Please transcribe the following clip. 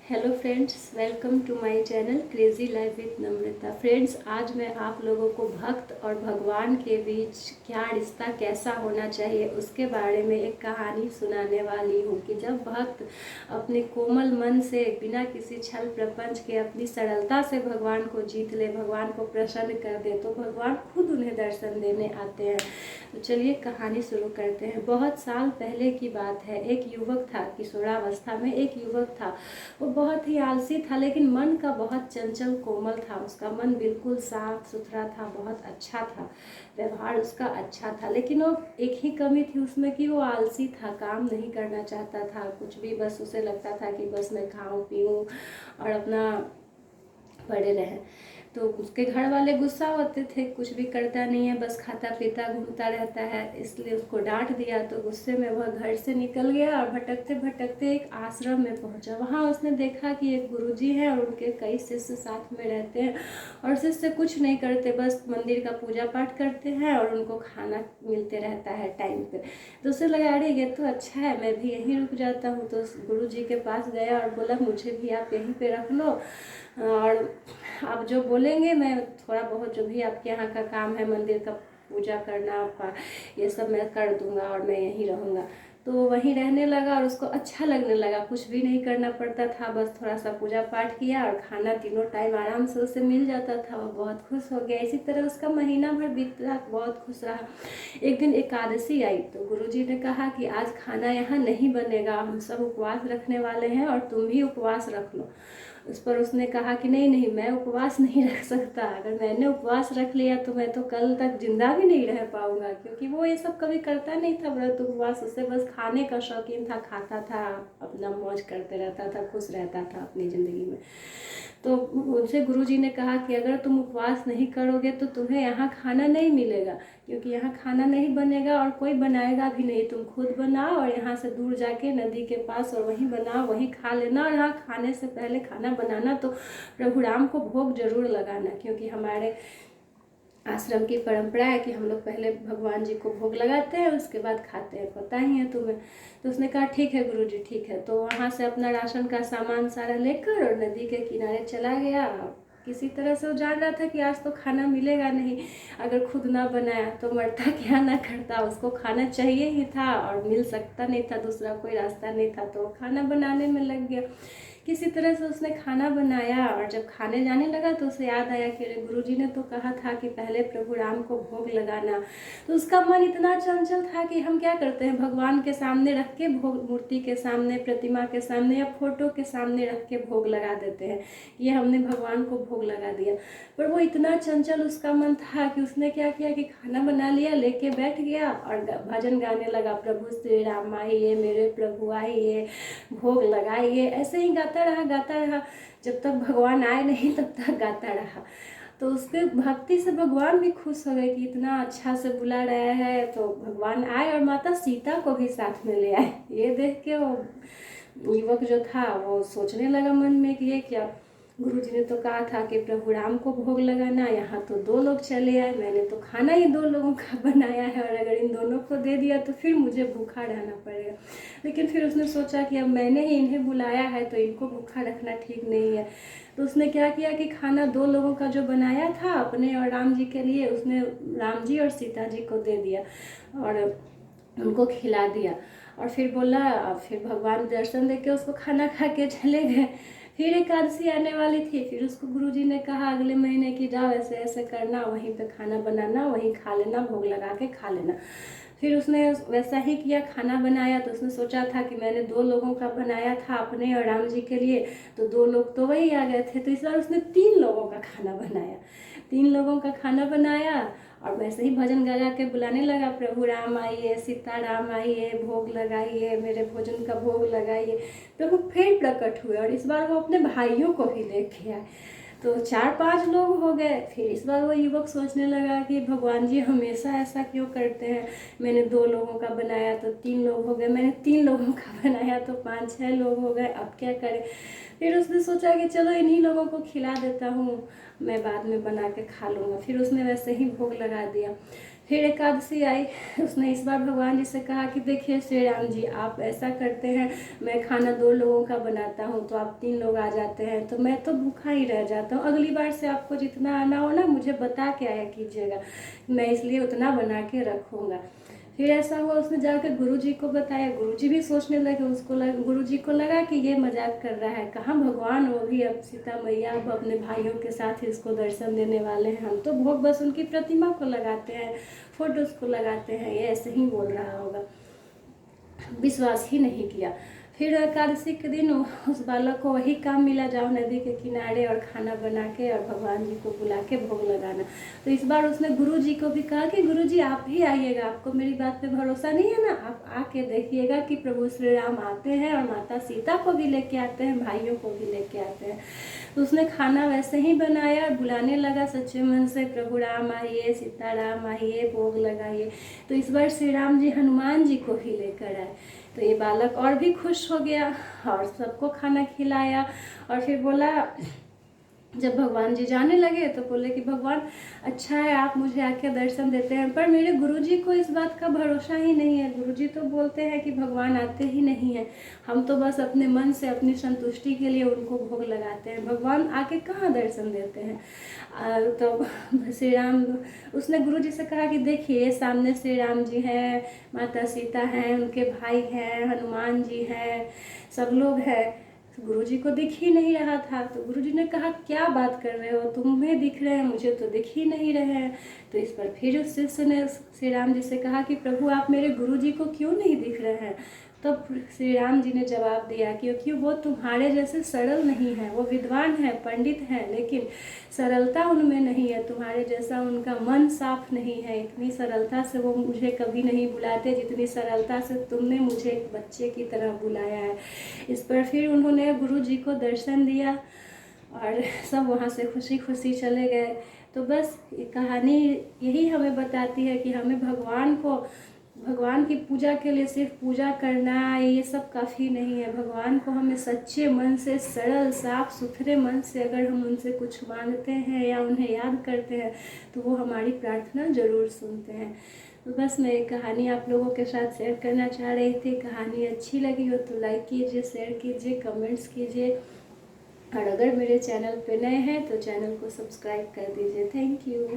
Hello friends, welcome to my channel crazy life with Namrata. Friends, आज मैं आप लोगों को भक्त और भगवान के बीच क्या रिश्ता कैसा होना चाहिए उसके बारे में एक कहानी सुनाने वाली हूँ कि जब भक्त अपने कोमल मन से बिना किसी छल प्रपंच के अपनी सरलता से भगवान को जीत ले, भगवान को प्रसन्न कर दे, तो भगवान खुद उन्हें दर्शन देने आते हैं। तो चलिए कहानी शुरू करते हैं। बहुत साल पहले की बात है। एक युवक था, किशोरावस्था में एक युवक था। वो बहुत ही आलसी था, लेकिन मन का बहुत चंचल कोमल था। उसका मन बिल्कुल साफ सुथरा था, बहुत अच्छा था, व्यवहार उसका अच्छा था। लेकिन वो एक ही कमी थी उसमें कि वो आलसी था, काम नहीं करना चाहता था कुछ भी। बस उसे लगता था कि बस मैं खाऊं पीऊं और अपना पड़े रहें। तो उसके घर वाले गुस्सा होते थे, कुछ भी करता नहीं है, बस खाता पीता घूमता रहता है। इसलिए उसको डांट दिया तो गुस्से में वह घर से निकल गया और भटकते भटकते एक आश्रम में पहुंचा। वहां उसने देखा कि एक गुरुजी हैं और उनके कई शिष्य साथ में रहते हैं और शिष्य कुछ नहीं करते, बस मंदिर का पूजा पाठ करते हैं और उनको खाना मिलते रहता है टाइम पे। तो उसे लगा अरे ये तो अच्छा है, मैं भी यहीं रुक जाता हूँ। तो गुरुजी के पास गया और बोला मुझे भी आप यहीं पे रख लो और आप जो बोलेंगे मैं थोड़ा बहुत जो भी आपके यहाँ का काम है, मंदिर का पूजा करना ये सब मैं कर दूंगा और मैं यहीं रहूँगा। तो वहीं रहने लगा और उसको अच्छा लगने लगा, कुछ भी नहीं करना पड़ता था, बस थोड़ा सा पूजा पाठ किया और खाना तीनों टाइम आराम से उसे मिल जाता था। वो बहुत खुश हो गया। इसी तरह उसका महीना भर बीता, बहुत खुश रहा। एक दिन एकादशी आई तो गुरुजी ने कहा कि आज खाना यहाँ नहीं बनेगा, हम सब उपवास रखने वाले हैं और तुम भी उपवास रख लो। उस पर उसने कहा कि नहीं नहीं, मैं उपवास नहीं रख सकता। अगर मैंने उपवास रख लिया तो मैं तो कल तक जिंदा भी नहीं रह पाऊंगा, क्योंकि वो ये सब कभी करता नहीं था, व्रत उपवास। उसे बस खाने का शौकीन था, खाता था, अपना मौज करते रहता था, खुश रहता था अपनी ज़िंदगी में। तो उनसे गुरुजी ने कहा कि अगर तुम उपवास नहीं करोगे तो तुम्हें यहाँ खाना नहीं मिलेगा, क्योंकि यहाँ खाना नहीं बनेगा और कोई बनाएगा भी नहीं। तुम खुद बनाओ और यहाँ से दूर जाके नदी के पास और वहीं बनाओ, वहीं खा लेना। और हाँ, खाने से पहले खाना बनाना तो प्रभु राम को भोग जरूर लगाना, क्योंकि हमारे आश्रम की परंपरा है कि हम लोग पहले भगवान जी को भोग लगाते हैं, उसके बाद खाते हैं, पता ही है तुम्हें। तो उसने कहा ठीक है गुरुजी, ठीक है। तो वहाँ से अपना राशन का सामान सारा लेकर और नदी के किनारे चला गया। किसी तरह से वो जान रहा था कि आज तो खाना मिलेगा नहीं, अगर खुद ना बनाया तो मरता क्या ना करता। उसको खाना चाहिए ही था और मिल सकता नहीं था, दूसरा कोई रास्ता नहीं था, तो खाना बनाने में लग गया। किसी तरह से उसने खाना बनाया और जब खाने जाने लगा तो उसे याद आया कि अरे गुरुजी ने तो कहा था कि पहले प्रभु राम को भोग लगाना। तो उसका मन इतना चंचल था कि हम क्या करते हैं, भगवान के सामने रख के भोग, मूर्ति के सामने, प्रतिमा के सामने या फोटो के सामने रख के भोग लगा देते हैं, ये हमने भगवान को भोग लगा दिया। पर वो इतना चंचल उसका मन था कि उसने क्या किया कि खाना बना लिया, लेके बैठ गया और भजन गाने लगा, प्रभु श्री राम आइए, मेरे प्रभु आइए, भोग लगाइए। ऐसे ही गाता रहा जब तक भगवान आए नहीं तब तक गाता रहा। तो उसके भक्ति से भगवान भी खुश हो गए कि इतना अच्छा से बुला रहा है। तो भगवान आए और माता सीता को भी साथ में ले आए। ये देख के वो युवक जो था वो सोचने लगा मन में कि ये क्या, गुरुजी ने तो कहा था कि प्रभु राम को भोग लगाना, यहाँ तो दो लोग चले आए, मैंने तो खाना ही दो लोगों का बनाया है और अगर इन दोनों को दे दिया तो फिर मुझे भूखा रहना पड़ेगा। लेकिन फिर उसने सोचा कि अब मैंने ही इन्हें बुलाया है तो इनको भूखा रखना ठीक नहीं है। तो उसने क्या किया कि खाना दो लोगों का जो बनाया था अपने और राम जी के लिए, उसने राम जी और सीता जी को दे दिया और उनको खिला दिया। और फिर बोला, फिर भगवान दर्शन देके उसको खाना खा के चले गए। फिर एकादशी आने वाली थी, फिर उसको गुरुजी ने कहा अगले महीने की जाओ ऐसे ऐसे करना, वहीं पे खाना बनाना, वहीं खा लेना, भोग लगा के खा लेना। फिर उसने वैसा ही किया, खाना बनाया। तो उसने सोचा था कि मैंने दो लोगों का बनाया था अपने और राम जी के लिए, तो दो लोग तो वही आ गए थे। तो इस बार उसने तीन लोगों का खाना बनाया, तीन लोगों का खाना बनाया और वैसे ही भजन गा गा के बुलाने लगा, प्रभु राम आइए, सीता राम आइए, भोग लगाइए, मेरे भोजन का भोग लगाइए। प्रभु फिर प्रकट हुए और इस बार वो अपने भाइयों को भी लेके आए। तो 4-5 लोग हो गए। फिर इस बार वो युवक सोचने लगा कि भगवान जी हमेशा ऐसा क्यों करते हैं, मैंने दो लोगों का बनाया तो तीन लोग हो गए, मैंने तीन लोगों का बनाया तो 5-6 लोग हो गए, अब क्या करें। फिर उसने सोचा कि चलो इन्हीं लोगों को खिला देता हूँ, मैं बाद में बना के खा लूँगा। फिर उसने वैसे ही भोग लगा दिया। फिर एकादशी आई। उसने इस बार भगवान जी से कहा कि देखिए श्री राम जी, आप ऐसा करते हैं, मैं खाना 2 लोगों का बनाता हूँ तो आप 3 लोग आ जाते हैं, तो मैं तो भूखा ही रह जाता हूँ। अगली बार से आपको जितना आना हो ना मुझे बता के आया कीजिएगा, मैं इसलिए उतना बना के रखूँगा। फिर ऐसा हुआ, उसने जाकर गुरुजी को बताया। गुरुजी भी सोचने लगे, गुरुजी को लगा कि ये मजाक कर रहा है, कहाँ भगवान, वो भी अब सीता मैया अब अपने भाइयों के साथ इसको दर्शन देने वाले हैं, हम तो भोग बस उनकी प्रतिमा को लगाते हैं, फोटोज को लगाते हैं, ये ऐसे ही बोल रहा होगा। विश्वास ही नहीं किया। फिर एकादशी के दिन उस बालक को वही काम मिला, जाओ नदी के किनारे और खाना बना के और भगवान जी को बुला के भोग लगाना। तो इस बार उसने गुरु जी को भी कहा कि गुरु जी आप भी आइएगा, आपको मेरी बात पे भरोसा नहीं है ना, आप आके देखिएगा कि प्रभु श्री राम आते हैं और माता सीता को भी लेके आते हैं, भाइयों को भी लेके आते हैं। तो उसने खाना वैसे ही बनाया, बुलाने लगा सच्चे मन से, प्रभु राम आइए, सीता राम आइए, भोग लगाइए। तो इस बार श्री राम जी हनुमान जी को भी लेकर आए। तो ये बालक और भी खुश हो गया और सबको खाना खिलाया। और फिर बोला, जब भगवान जी जाने लगे तो बोले कि भगवान अच्छा है आप मुझे आके दर्शन देते हैं, पर मेरे गुरुजी को इस बात का भरोसा ही नहीं है। गुरुजी तो बोलते हैं कि भगवान आते ही नहीं है, हम तो बस अपने मन से अपनी संतुष्टि के लिए उनको भोग लगाते हैं, भगवान आके कहाँ दर्शन देते हैं। तो श्री राम, उसने गुरुजी से कहा कि देखिए सामने श्री राम जी हैं, माता सीता हैं, उनके भाई हैं, हनुमान जी हैं, सब लोग हैं। गुरुजी को दिख ही नहीं रहा था। तो गुरुजी ने कहा क्या बात कर रहे हो, तुम्हें दिख रहे हैं, मुझे तो दिख ही नहीं रहे हैं। तो इस पर फिर उस शिष्य ने श्री राम जी से कहा कि प्रभु आप मेरे गुरुजी को क्यों नहीं दिख रहे हैं। तो श्री राम जी ने जवाब दिया क्योंकि वो तुम्हारे जैसे सरल नहीं है, वो विद्वान है, पंडित हैं, लेकिन सरलता उनमें नहीं है, तुम्हारे जैसा उनका मन साफ नहीं है, इतनी सरलता से वो मुझे कभी नहीं बुलाते जितनी सरलता से तुमने मुझे एक बच्चे की तरह बुलाया है। इस पर फिर उन्होंने गुरु जी को दर्शन दिया और सब वहाँ से खुशी खुशी चले गए। तो बस ये कहानी यही हमें बताती है कि हमें भगवान की पूजा के लिए सिर्फ पूजा करना ये सब काफ़ी नहीं है। भगवान को हमें सच्चे मन से, सरल साफ सुथरे मन से अगर हम उनसे कुछ मांगते हैं या उन्हें याद करते हैं तो वो हमारी प्रार्थना ज़रूर सुनते हैं। तो बस मैं एक कहानी आप लोगों के साथ शेयर करना चाह रही थी। कहानी अच्छी लगी हो तो लाइक कीजिए, शेयर कीजिए, कमेंट्स कीजिए, और अगर मेरे चैनल पे नए हैं तो चैनल को सब्सक्राइब कर दीजिए। Thank you.